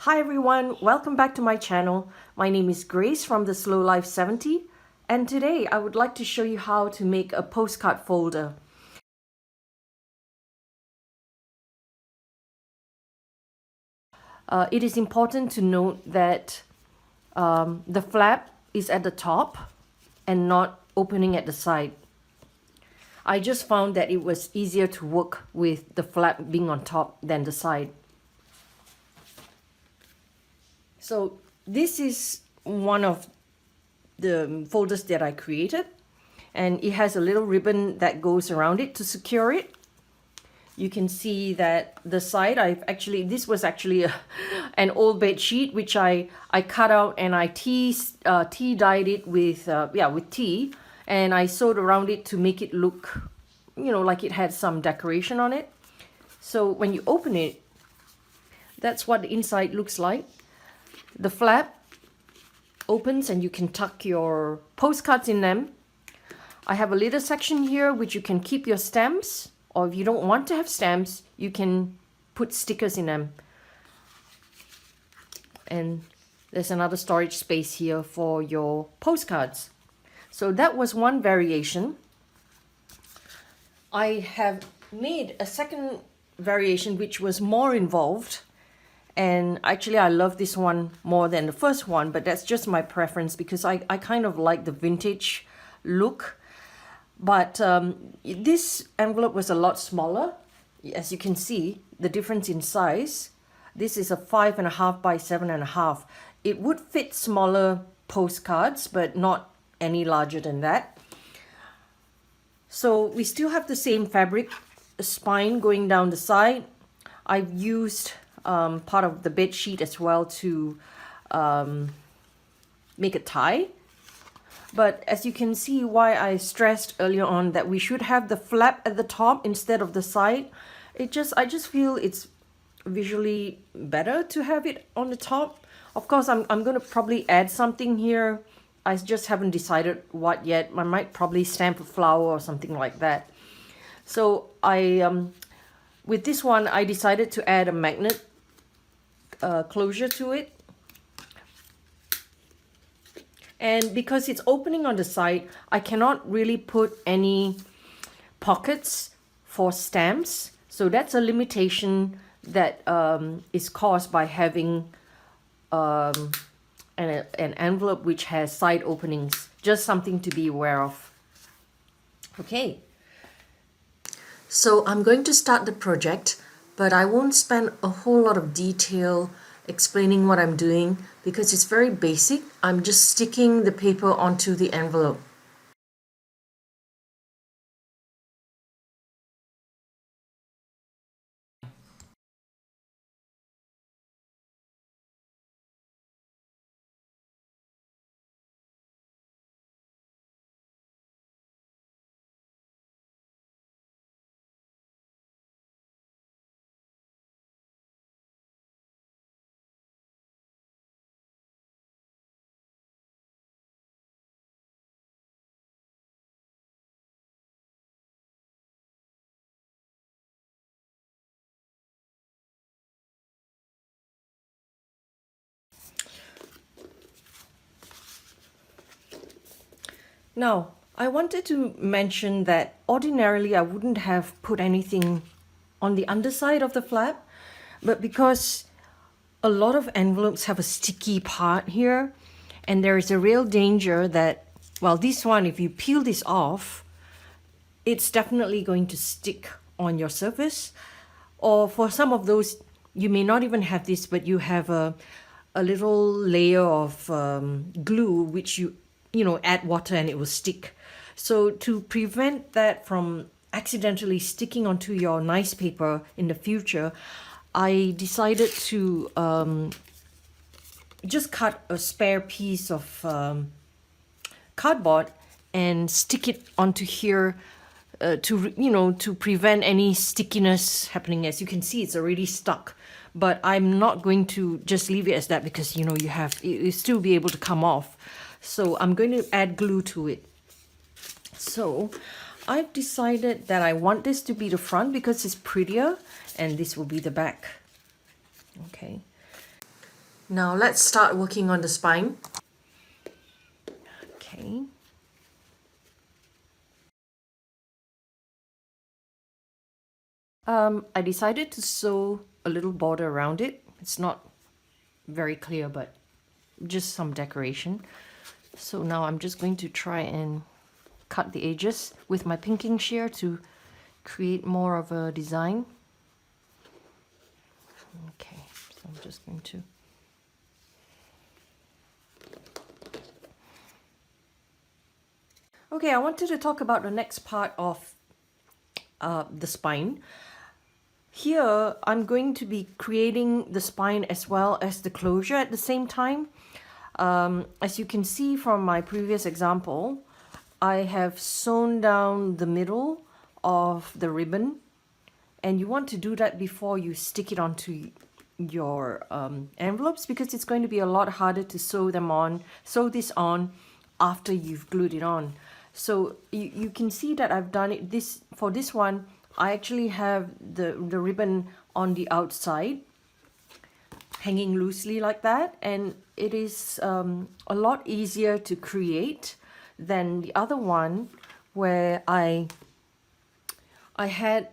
Hi everyone, welcome back to my channel. My name is Grace from the Slow Life 70, and today I would like to show you how to make a postcard folder. It is important to note that the flap is at the top and not opening at the side. I just found that it was easier to work with the flap being on top than the side. So this is one of the folders that I created, and it has a little ribbon that goes around it to secure it. You can see that the side, this was actually an old bed sheet which I cut out and I tea dyed it with tea, and I sewed around it to make it look, like it had some decoration on it. So when you open it, that's what the inside looks like. The flap opens and you can tuck your postcards in them. I have a little section here which you can keep your stamps, or if you don't want to have stamps, you can put stickers in them. And there's another storage space here for your postcards. So that was one variation. I have made a second variation which was more involved. And actually I love this one more than the first one, but that's just my preference because I kind of like the vintage look. But this envelope was a lot smaller. As you can see, the difference in size. This is a 5.5 by 7.5. It would fit smaller postcards, but not any larger than that. So we still have the same fabric spine going down the side. I've used part of the bed sheet as well to make a tie. But as you can see, why I stressed earlier on that we should have the flap at the top instead of the side, I just feel it's visually better to have it on the top. Of course, I'm going to probably add something here. I just haven't decided what yet. I might probably stamp a flower or something like that. So with this one, I decided to add a magnet closure to it. And because it's opening on the side, I cannot really put any pockets for stamps. So that's a limitation that is caused by having an envelope which has side openings. Just something to be aware of. Okay. So I'm going to start the project, but I won't spend a whole lot of detail explaining what I'm doing because it's very basic. I'm just sticking the paper onto the envelope. Now, I wanted to mention that ordinarily I wouldn't have put anything on the underside of the flap, but because a lot of envelopes have a sticky part here, and there is a real danger that, well, this one, if you peel this off, it's definitely going to stick on your surface. Or for some of those, you may not even have this, but you have a little layer of glue which you add water and it will stick. So to prevent that from accidentally sticking onto your nice paper in the future, I decided to just cut a spare piece of cardboard and stick it onto here to prevent any stickiness happening. As you can see, it's already stuck, but I'm not going to just leave it as that because you still be able to come off. So I'm going to add glue to it. So I've decided that I want this to be the front because it's prettier, and this will be the back. Okay. Now let's start working on the spine. Okay. I decided to sew a little border around it. It's not very clear, but just some decoration. So now I'm just going to try and cut the edges with my pinking shear to create more of a design. Okay, so I'm just going to Okay, I wanted to talk about the next part of the spine. Here, I'm going to be creating the spine as well as the closure at the same time. As you can see from my previous example, I have sewn down the middle of the ribbon, and you want to do that before you stick it onto your envelopes, because it's going to be a lot harder to sew this on after you've glued it on. So you can see that I've done it for this one. I actually have the ribbon on the outside hanging loosely like that, and it is a lot easier to create than the other one where I had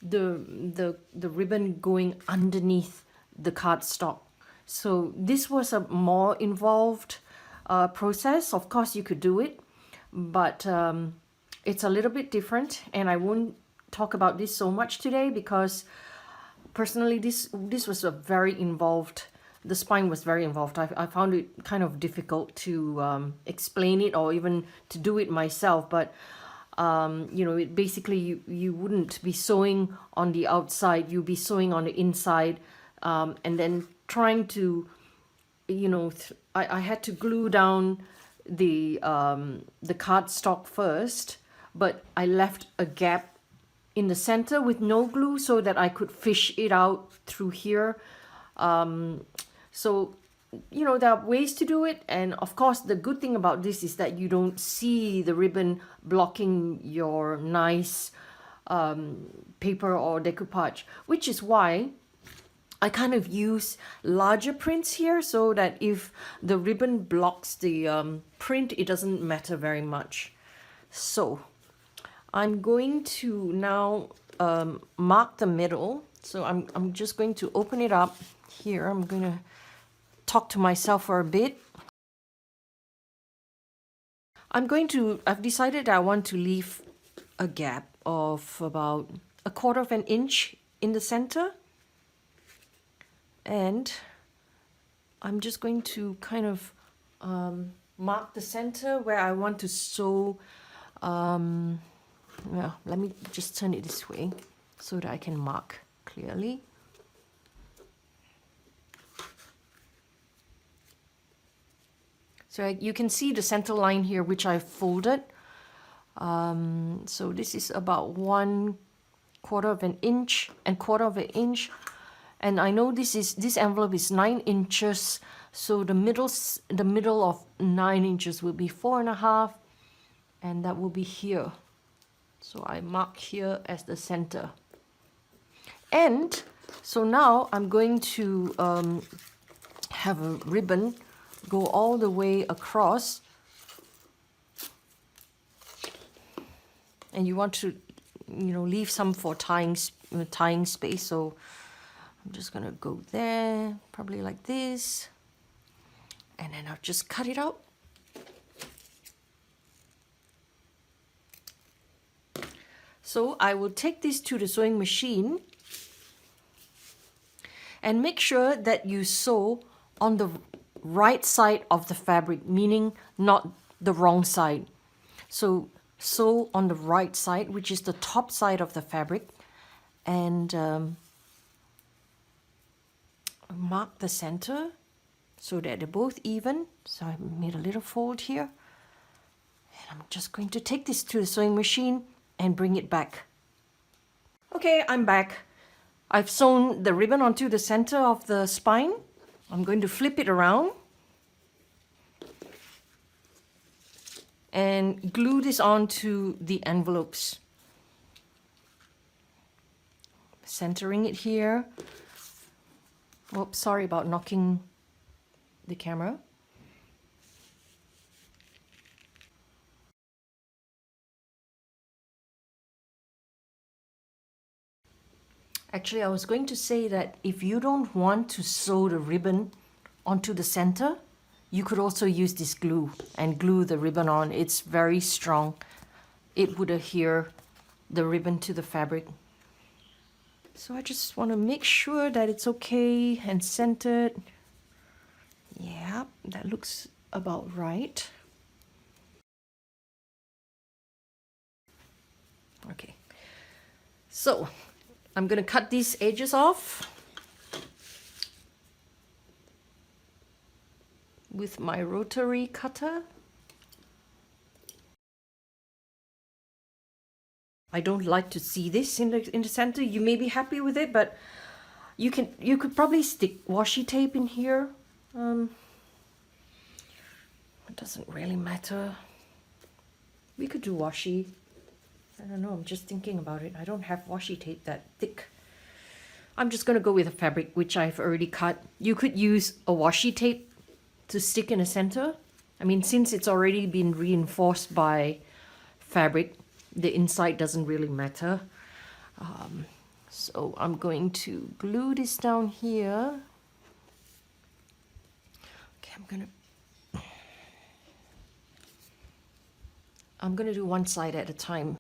the ribbon going underneath the cardstock. So this was a more involved process. Of course you could do it, but it's a little bit different, and I won't talk about this so much today because personally this was a very involved, the spine was very involved. I found it kind of difficult to explain it or even to do it myself, but you know, it basically you wouldn't be sewing on the outside, you'll be sewing on the inside, and then trying to, you know, I had to glue down the cardstock first, but I left a gap in the center with no glue so that I could fish it out through here. So, you know, there are ways to do it, and of course the good thing about this is that you don't see the ribbon blocking your nice paper or decoupage, which is why I kind of use larger prints here so that if the ribbon blocks the print, it doesn't matter very much. So I'm going to now mark the middle. So I'm just going to open it up here. I'm going to talk to myself for a bit. I've decided I want to leave a gap of about 1/4 of an inch in the center. And I'm just going to kind of mark the center where I want to sew. Well, let me just turn it this way so that I can mark clearly. So you can see the center line here, which I folded. So this is about 1/4 of an inch and 1/4 of an inch. And I know this envelope is 9 inches, so the middle of 9 inches will be 4.5, and that will be here. So I mark here as the center. And so now I'm going to have a ribbon go all the way across. And you want to, you know, leave some for tying space. So I'm just gonna go there, probably like this. And then I'll just cut it out. So I will take this to the sewing machine and make sure that you sew on the right side of the fabric, meaning not the wrong side. So sew on the right side, which is the top side of the fabric, and mark the center so that they're both even. So I made a little fold here, and I'm just going to take this to the sewing machine and bring it back. Okay, I'm back. I've sewn the ribbon onto the center of the spine. I'm going to flip it around and glue this onto the envelopes. Centering it here. Oops, sorry about knocking the camera. Actually, I was going to say that if you don't want to sew the ribbon onto the center, you could also use this glue and glue the ribbon on. It's very strong. It would adhere the ribbon to the fabric. So I just want to make sure that it's okay and centered. Yeah, that looks about right. Okay, so I'm gonna cut these edges off with my rotary cutter. I don't like to see this in the center. You may be happy with it, but you could probably stick washi tape in here. It doesn't really matter. We could do washi. I don't know, I'm just thinking about it. I don't have washi tape that thick. I'm just gonna go with a fabric which I've already cut. You could use a washi tape to stick in the center. I mean, since it's already been reinforced by fabric, the inside doesn't really matter. So I'm going to glue this down here. Okay, I'm gonna do one side at a time.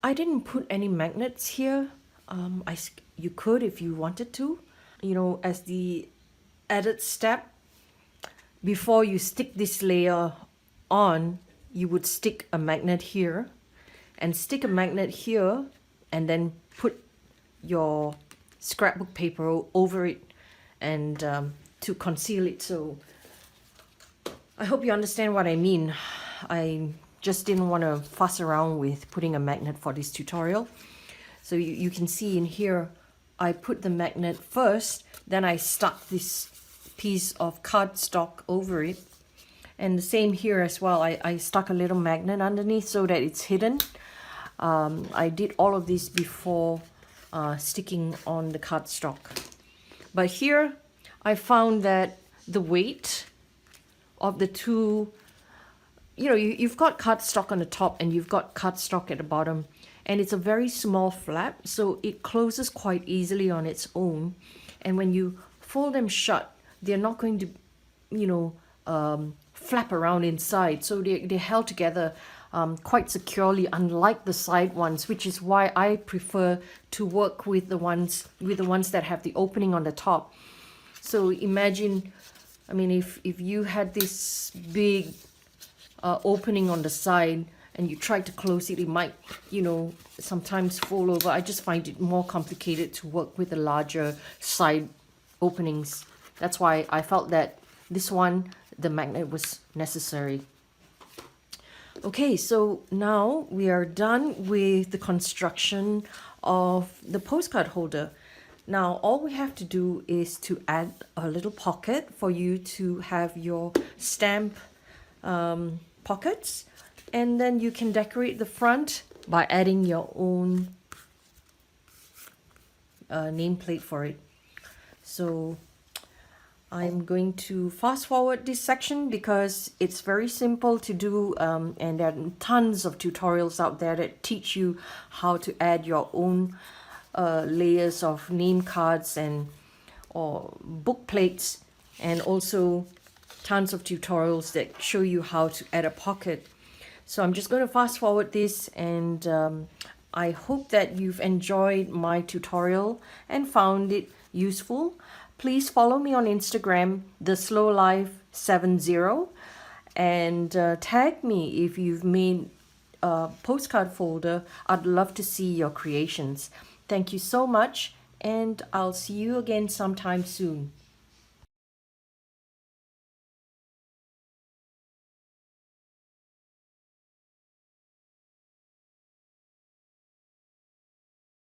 I didn't put any magnets here. You could if you wanted to, you know, as the added step. Before you stick this layer on, you would stick a magnet here and stick a magnet here and then put your scrapbook paper over it and to conceal it. So I hope you understand what I mean. I just didn't want to fuss around with putting a magnet for this tutorial. So you can see in here, I put the magnet first, then I stuck this piece of cardstock over it. And the same here as well, I stuck a little magnet underneath so that it's hidden. I did all of this before sticking on the cardstock. But here, I found that the weight of the two, you know, you've got cardstock on the top and you've got cardstock at the bottom, and it's a very small flap, so it closes quite easily on its own. And when you fold them shut, they're not going to, you know, flap around inside. So they're held together quite securely, unlike the side ones, which is why I prefer to work with the ones that have the opening on the top. So imagine, I mean, if you had this big opening on the side and you try to close it, it might, you know, sometimes fall over. I just find it more complicated to work with the larger side openings. That's why I felt that this one, the magnet was necessary. Okay, so now we are done with the construction of the postcard holder. Now all we have to do is to add a little pocket for you to have your stamp pockets, and then you can decorate the front by adding your own nameplate for it. So I'm going to fast forward this section because it's very simple to do, and there are tons of tutorials out there that teach you how to add your own layers of name cards and or book plates, and also tons of tutorials that show you how to add a pocket. So I'm just going to fast forward this, and I hope that you've enjoyed my tutorial and found it useful. Please follow me on Instagram, theslowlife70, and tag me if you've made a postcard folder. I'd love to see your creations. Thank you so much, and I'll see you again sometime soon.